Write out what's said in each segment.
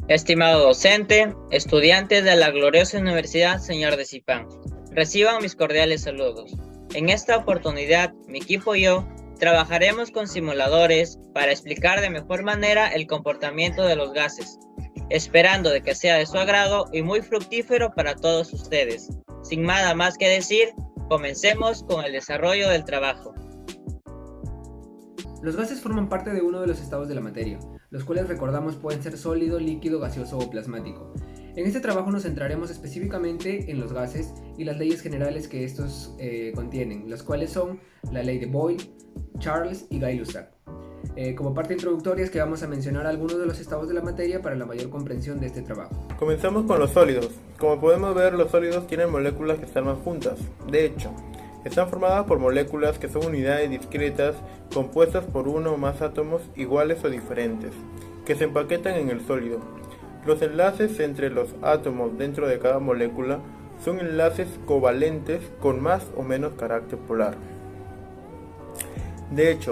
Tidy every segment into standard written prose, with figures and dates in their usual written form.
Estimado docente, estudiantes de la gloriosa Universidad Señor de Zipán, reciban mis cordiales saludos. En esta oportunidad, mi equipo y yo trabajaremos con simuladores para explicar de mejor manera el comportamiento de los gases, esperando de que sea de su agrado y muy fructífero para todos ustedes. Sin nada más que decir, comencemos con el desarrollo del trabajo. Los gases forman parte de uno de los estados de la materia, los cuales recordamos pueden ser sólido, líquido, gaseoso o plasmático. En este trabajo nos centraremos específicamente en los gases y las leyes generales que estos contienen, las cuales son la ley de Boyle, Charles y Gay-Lussac. Como parte introductoria es que vamos a mencionar algunos de los estados de la materia para la mayor comprensión de este trabajo. Comenzamos con los sólidos. Como podemos ver, los sólidos tienen moléculas que están más juntas. De hecho, están formadas por moléculas que son unidades discretas compuestas por uno o más átomos iguales o diferentes, que se empaquetan en el sólido. Los enlaces entre los átomos dentro de cada molécula son enlaces covalentes con más o menos carácter polar. De hecho,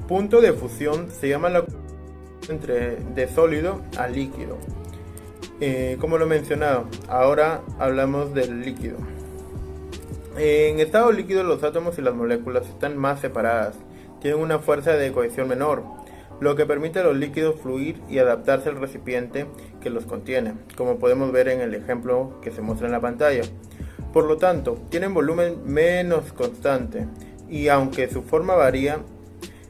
punto de fusión se llama la de sólido a líquido. Como lo he mencionado, ahora hablamos del líquido. En estado líquido los átomos y las moléculas están más separadas, tienen una fuerza de cohesión menor, lo que permite a los líquidos fluir y adaptarse al recipiente que los contiene, como podemos ver en el ejemplo que se muestra en la pantalla. Por lo tanto, tienen volumen menos constante y aunque su forma varía,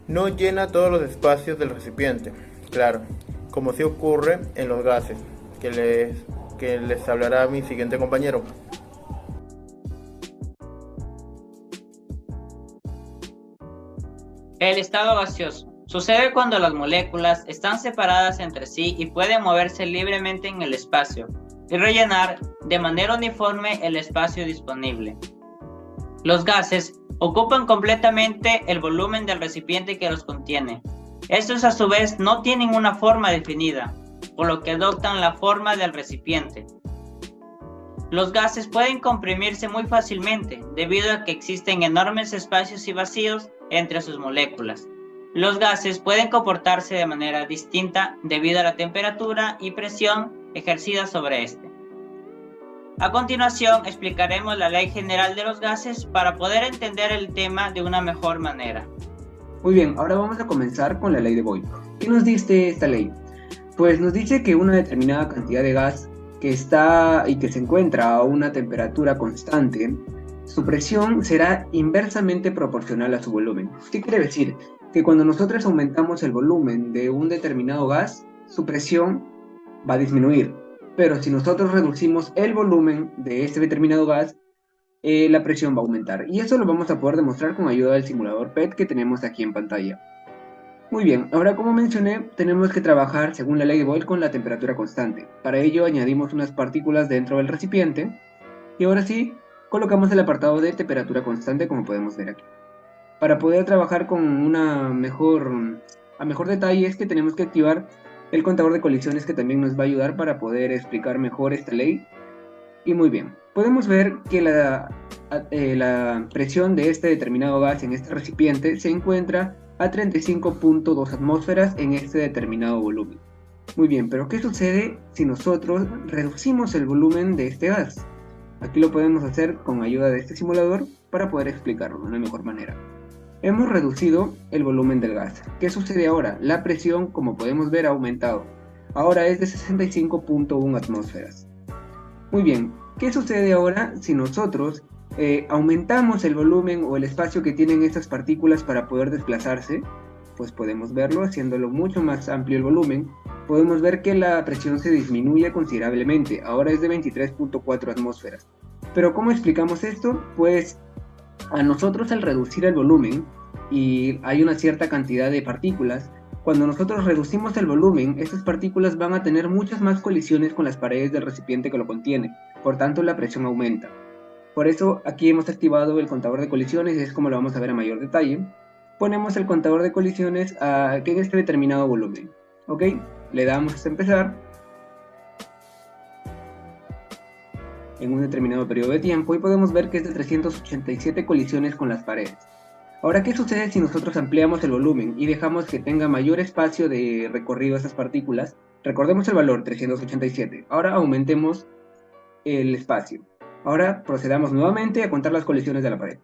no llena todos los espacios del recipiente, claro, como sí ocurre en los gases, que les hablará mi siguiente compañero. El estado gaseoso sucede cuando las moléculas están separadas entre sí y pueden moverse libremente en el espacio y rellenar de manera uniforme el espacio disponible. Los gases ocupan completamente el volumen del recipiente que los contiene. Estos a su vez no tienen una forma definida, por lo que adoptan la forma del recipiente. Los gases pueden comprimirse muy fácilmente debido a que existen enormes espacios y vacíos entre sus moléculas. Los gases pueden comportarse de manera distinta debido a la temperatura y presión ejercida sobre este. A continuación explicaremos la ley general de los gases para poder entender el tema de una mejor manera. Muy bien, ahora vamos a comenzar con la ley de Boyle. ¿Qué nos dice esta ley? Pues nos dice que una determinada cantidad de gas que está y que se encuentra a una temperatura constante, su presión será inversamente proporcional a su volumen. ¿Qué quiere decir? Que cuando nosotros aumentamos el volumen de un determinado gas, su presión va a disminuir. Pero si nosotros reducimos el volumen de este determinado gas, la presión va a aumentar. Y eso lo vamos a poder demostrar con ayuda del simulador PET que tenemos aquí en pantalla. Muy bien, ahora como mencioné, tenemos que trabajar según la ley de Boyle con la temperatura constante. Para ello añadimos unas partículas dentro del recipiente y ahora sí, colocamos el apartado de temperatura constante como podemos ver aquí. Para poder trabajar con a mejor detalle es que tenemos que activar el contador de colisiones que también nos va a ayudar para poder explicar mejor esta ley. Y muy bien, podemos ver que la presión de este determinado gas en este recipiente se encuentra a 35.2 atmósferas en este determinado volumen. Muy bien, pero ¿qué sucede si nosotros reducimos el volumen de este gas? Aquí lo podemos hacer con ayuda de este simulador para poder explicarlo de una mejor manera. Hemos reducido el volumen del gas. ¿Qué sucede ahora? La presión, como podemos ver, ha aumentado. Ahora es de 65.1 atmósferas. Muy bien, ¿qué sucede ahora si nosotros aumentamos el volumen o el espacio que tienen estas partículas para poder desplazarse? Pues podemos verlo haciéndolo mucho más amplio el volumen. Podemos ver que la presión se disminuye considerablemente. Ahora es de 23.4 atmósferas. ¿Pero cómo explicamos esto? Pues a nosotros al reducir el volumen y hay una cierta cantidad de partículas, cuando nosotros reducimos el volumen, estas partículas van a tener muchas más colisiones con las paredes del recipiente que lo contiene, por tanto la presión aumenta. Por eso aquí hemos activado el contador de colisiones y es como lo vamos a ver a mayor detalle. Ponemos el contador de colisiones que en este determinado volumen, ¿ok? Le damos a empezar en un determinado periodo de tiempo y podemos ver que es de 387 colisiones con las paredes. Ahora, ¿qué sucede si nosotros ampliamos el volumen y dejamos que tenga mayor espacio de recorrido estas partículas? Recordemos el valor 387. Ahora aumentemos el espacio. Ahora procedamos nuevamente a contar las colisiones de la pared.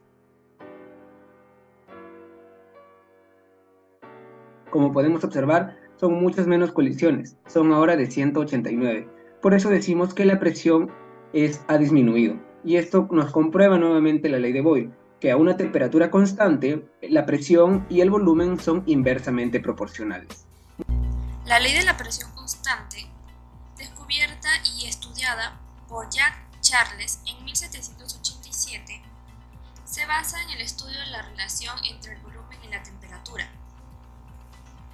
Como podemos observar, son muchas menos colisiones, son ahora de 189. Por eso decimos que la presión ha disminuido. Y esto nos comprueba nuevamente la ley de Boyle, que a una temperatura constante, la presión y el volumen son inversamente proporcionales. La ley de la presión constante, descubierta y estudiada por Jacques Charles en 1787, se basa en el estudio de la relación entre el volumen y la temperatura.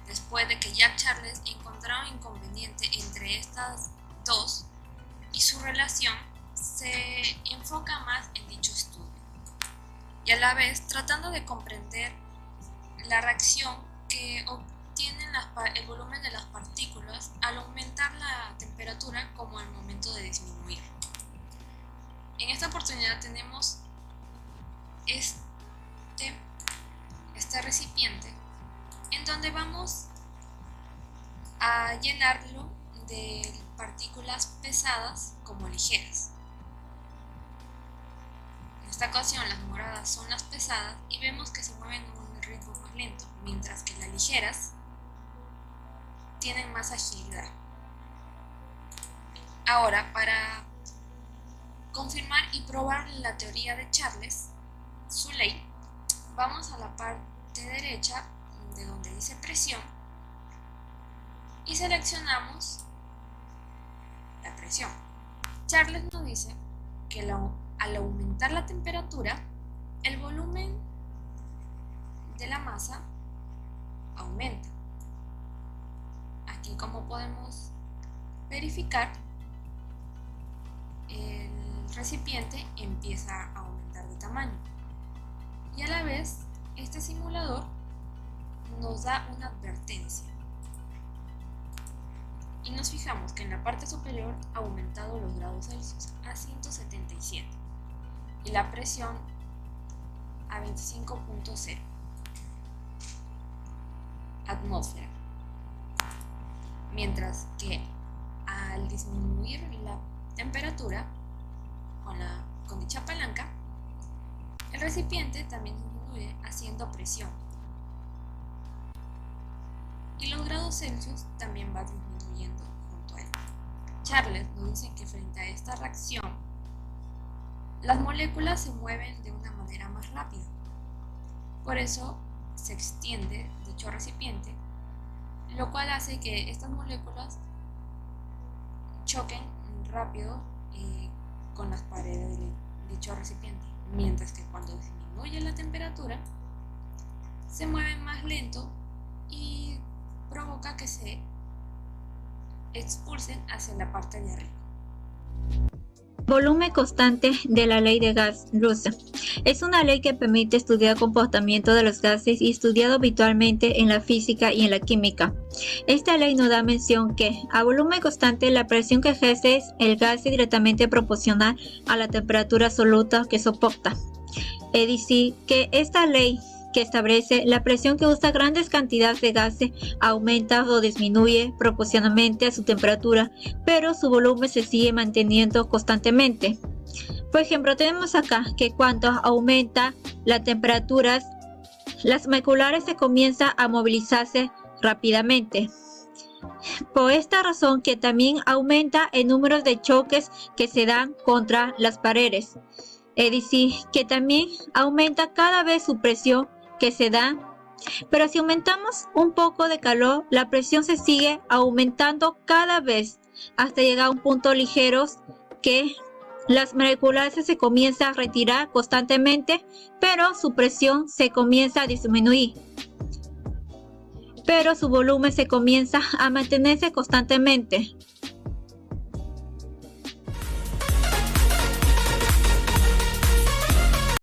Después de que Jacques Charles encontrara un inconveniente entre estas dos y su relación, se enfoca más en dicho estudio y a la vez tratando de comprender la reacción que obtienen el volumen de las partículas al aumentar la temperatura como al momento de disminuir. En esta oportunidad tenemos este recipiente en donde vamos a llenarlo de partículas pesadas como ligeras. En esta ocasión las moradas son las pesadas y vemos que se mueven a un ritmo más lento, mientras que las ligeras tienen más agilidad. Ahora, para confirmar y probar la teoría de Charles, su ley, vamos a la parte derecha de donde dice presión y seleccionamos la presión. Charles nos dice que al aumentar la temperatura, el volumen de la masa aumenta. Aquí, como podemos verificar, el recipiente empieza a aumentar de tamaño y a la vez este simulador nos da una advertencia y nos fijamos que en la parte superior ha aumentado los grados Celsius a 177 y la presión a 25.0 atmósfera, mientras que al disminuir la temperatura con dicha palanca, el recipiente también disminuye haciendo presión y los grados Celsius también va disminuyendo junto a él. Charles nos dice que frente a esta reacción, las moléculas se mueven de una manera más rápida. Por eso se extiende dicho recipiente, lo cual hace que estas moléculas choquen rápido con las paredes de dicho recipiente, mientras que cuando disminuye la temperatura, se mueven más lento y provoca que se expulsen hacia la parte de arriba. Volumen constante de la ley de gas rusa. Es una ley que permite estudiar el comportamiento de los gases y estudiado habitualmente en la física y en la química. Esta ley nos da mención que a volumen constante la presión que ejerce el gas es directamente proporcional a la temperatura absoluta que soporta. Es decir, que esta ley que establece la presión que usa grandes cantidades de gases aumenta o disminuye proporcionalmente a su temperatura, pero su volumen se sigue manteniendo constantemente. Por ejemplo, tenemos acá que cuando aumenta la temperatura, las moleculares se comienzan a movilizarse rápidamente. Por esta razón que también aumenta el número de choques que se dan contra las paredes. Es decir, que también aumenta cada vez su presión que se da, pero si aumentamos un poco de calor, la presión se sigue aumentando cada vez hasta llegar a un punto ligero que las moléculas se comienzan a retirar constantemente, pero su presión se comienza a disminuir. Pero su volumen se comienza a mantenerse constantemente.